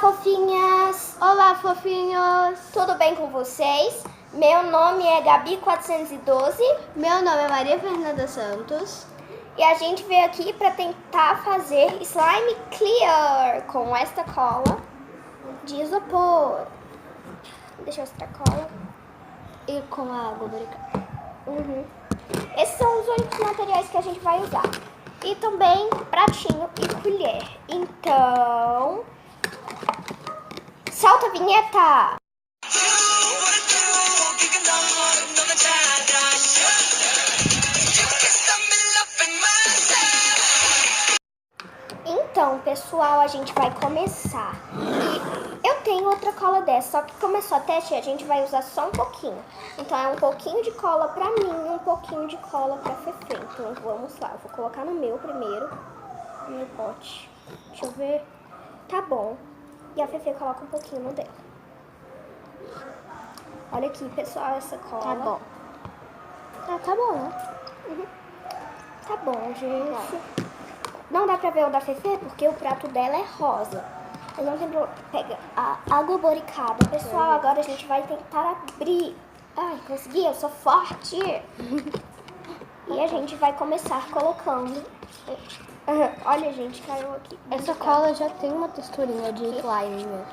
fofinhas! Olá, fofinhos! Tudo bem com vocês? Meu nome é Gabi412. Meu nome é Maria Fernanda Santos. E a gente veio aqui para tentar fazer slime clear com esta cola de isopor. Deixa eu mostrar a cola. E com a água barricada. Esses são os únicos materiais que a gente vai usar. E também pratinho e colher. Então, solta a vinheta! Então, pessoal, a gente vai começar. E eu tenho outra cola dessa, só que começou a teste, a gente vai usar só um pouquinho. Então, é um pouquinho de cola pra mim e um pouquinho de cola pra Fefe. Então, vamos lá. Eu vou colocar no meu primeiro, no meu pote. Deixa eu ver. Tá bom. E a Fefe coloca um pouquinho no dela. Olha aqui, pessoal, essa cola. Tá bom. Tá bom, né? Tá bom, gente. Não dá pra ver o da Fefe porque o prato dela é rosa. Mas não tem problema. Pega a água boricada. Pessoal, agora a gente vai tentar abrir. Ai, consegui, eu sou forte. E a gente vai começar colocando. Olha, gente, caiu aqui. Essa cola já tem uma texturinha de slime mesmo.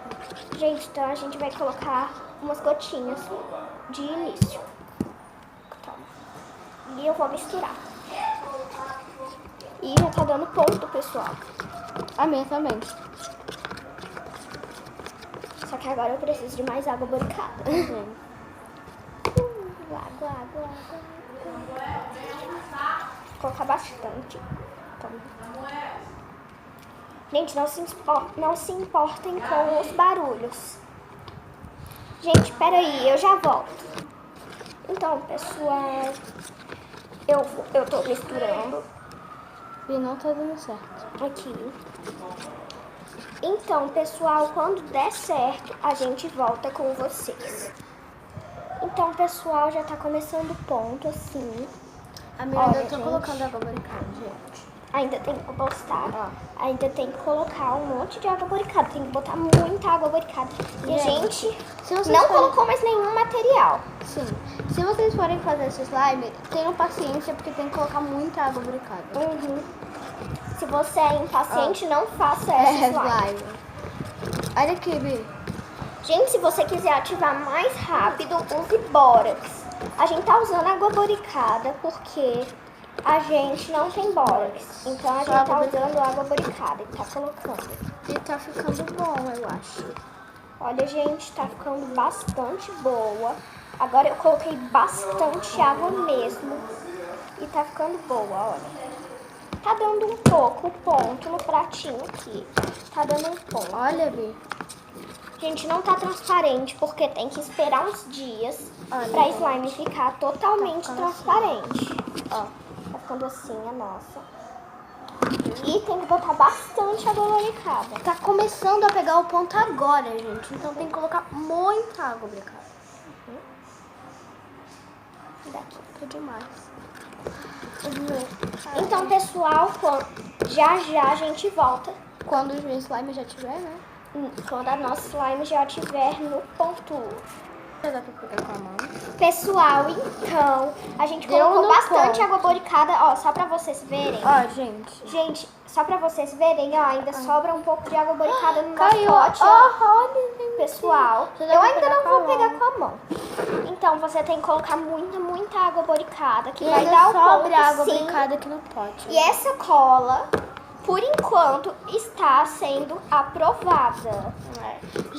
Gente, então a gente vai colocar umas gotinhas de início. Toma. E eu vou misturar. E já tá dando ponto, pessoal. A minha também. Só que agora eu preciso de mais água boricada. Água. Vou colocar bastante. Toma. Gente, não se importem com os barulhos. Gente, peraí, eu já volto. Então, pessoal, eu tô misturando. E não tá dando certo. Aqui. Então, pessoal, quando der certo, a gente volta com vocês. Então, pessoal, já tá começando o ponto, assim. A minha Olha, eu tô gente. colocando água barricada, gente. Ainda tem que postar. Ainda tem que colocar um monte de água boricada. Tem que botar muita água boricada. E a gente se vocês não forem- colocou mais nenhum material. Sim. Se vocês forem fazer esse slime, tenham paciência porque tem que colocar muita água barricada. Se você é impaciente, não faça essa slime. Olha aqui, Bi. Gente, se você quiser ativar mais rápido, use bórax. A gente tá usando água boricada porque a gente não tem bórax. Então a gente tá usando água boricada e tá colocando. E tá ficando bom, eu acho. Olha, gente, tá ficando bastante boa. Agora eu coloquei bastante água mesmo. E tá ficando boa, olha. Tá dando um pouco ponto no pratinho aqui. Tá dando um ponto. Olha, Bi. Gente, não tá transparente porque tem que esperar uns dias pra slime ficar totalmente transparente. Ó, tá ficando assim a nossa. E tem que botar bastante água boricada. Tá começando a pegar o ponto agora, gente. Então tem que colocar muita água barricada. Daqui. Tá demais. Então, pessoal, já a gente volta. Quando o slime já tiver, né? Quando a nossa slime já estiver no ponto. Dá pra pegar com a mão. Pessoal, então, a gente Deu colocou no bastante ponto. água boricada, ó, só pra vocês verem. Ó, gente. Gente, só pra vocês verem, ó, ainda sobra um pouco de água boricada no nosso Caiu. pote, ó. Olha, gente. Pessoal, Você dá eu pra ainda pegar não com a vou mão. pegar com a mão. Então, você tem que colocar muita água boricada, que E vai ainda dar o sobra ponto, água sim. barricada aqui no pote. E essa cola, por enquanto, está sendo aprovada.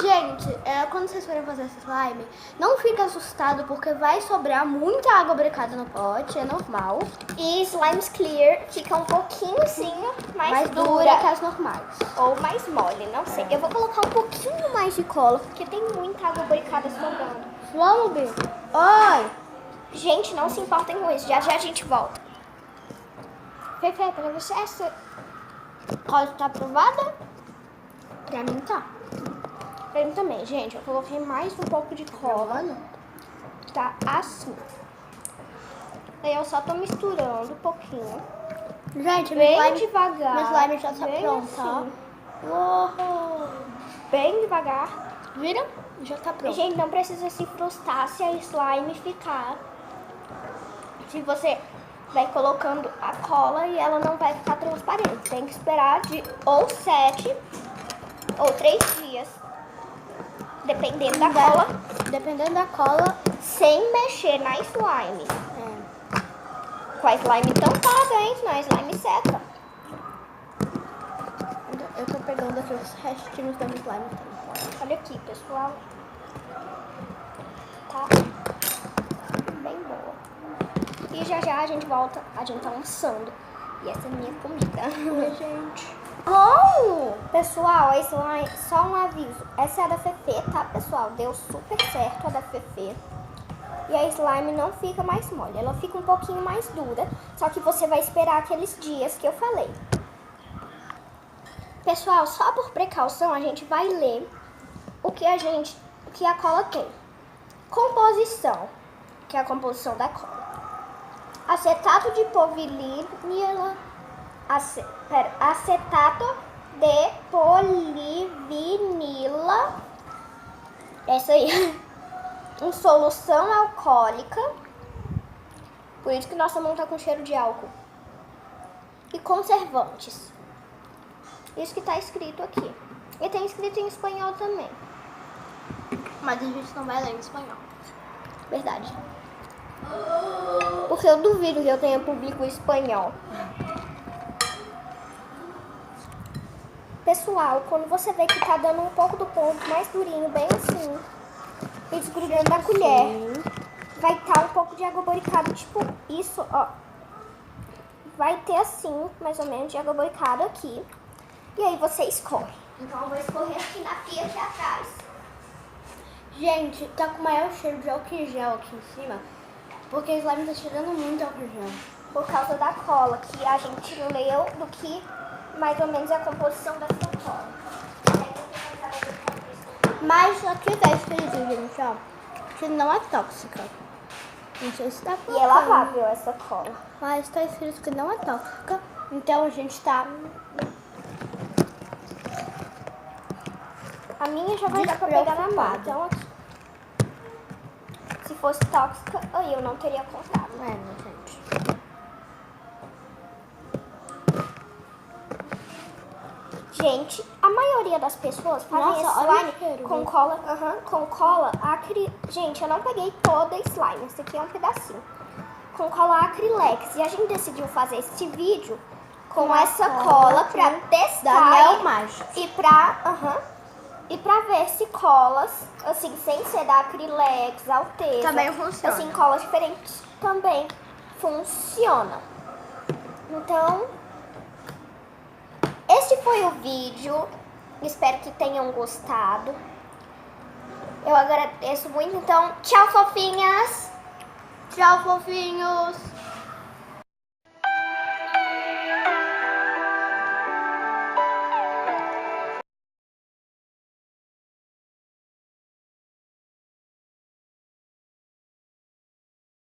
Gente, quando vocês forem fazer esse slime, não fique assustado porque vai sobrar muita água barricada no pote, é normal. E slimes clear fica um pouquinho assim, mais Dura dura. que as normais. Ou mais mole, não sei. Eu vou colocar um pouquinho mais de cola, porque tem muita água boricada sobrando. Vamos, Bi. Oi. Gente, não se importem com isso. Já a gente volta. Fefe, pra você essa cola tá aprovada? Pra mim tá. Pra mim também, gente. Eu coloquei mais um pouco de cola. Tá assim. Aí eu só tô misturando um pouquinho. Gente, Bem devagar. meu slime já tá bem pronto, assim. ó. Uou. bem devagar. Vira, já tá A pronto. gente não precisa se frustrar se a slime ficar. Se você vai colocando a cola e ela não vai ficar transparente. Tem que esperar de ou 7 ou 3 dias. Dependendo da cola. Dependendo da cola, Sem mexer na slime. Com a slime tampada, hein? Senão a slime seca. eu tô pegando aqui os restinhos da slime também. Olha aqui, pessoal. Tá bem boa. E já já a gente volta. A gente tá almoçando. E essa é a minha comida. Oi, gente. Bom, pessoal, a slime, só um aviso. Essa é a da Fefe, tá, pessoal? Deu super certo a da Fefe. E a slime não fica mais mole. Ela fica um pouquinho mais dura. Só que você vai esperar aqueles dias que eu falei. Pessoal, só por precaução, a gente vai ler o que a cola tem. Composição, que é a composição da cola. Acetato de polivinila, acetato de polivinila, essa aí, em solução alcoólica, por isso que nossa mão tá com cheiro de álcool, e conservantes. Isso que tá escrito aqui. E tem escrito em espanhol também. Mas a gente não vai ler em espanhol. Verdade. Porque eu duvido que eu tenha público espanhol. Pessoal, quando você vê que tá dando um pouco do ponto mais durinho, bem assim, e desgrudando da colher, vai estar um pouco de água boricada, tipo isso, ó. Vai ter assim, mais ou menos, de água boricada aqui. E aí você escorre. Então eu vou escorrer aqui na pia aqui atrás. Gente, tá com o maior cheiro de álcool em gel aqui em cima. Porque o slime tá cheirando muito álcool em gel. Por causa da cola, que a gente leu do que mais ou menos é a composição dessa cola. Mas aqui tá escrito, gente, ó, que não é tóxica. Não sei se tá E é lavável essa cola. Mas tá escrito que não é tóxica. Então a gente tá... A minha já vai dar pra pegar na mão. Despreocupada. Então, aqui. Se fosse tóxica, aí eu não teria contado. É, né, gente? Gente, a maioria das pessoas fazem Nossa, olha o slime cheiro, com gente. cola, com cola Gente, eu não peguei toda a slime, esse aqui é um pedacinho. Com cola acrylex. E a gente decidiu fazer esse vídeo com essa cola pra Da testar Mel Mágica. e pra ver se colas, assim, sem ser da acrylex, Alteza, Também funciona. assim, colas diferentes também funcionam. Então, este foi o vídeo. Espero que tenham gostado. Eu agradeço muito. Então, tchau, fofinhas! Tchau, fofinhos!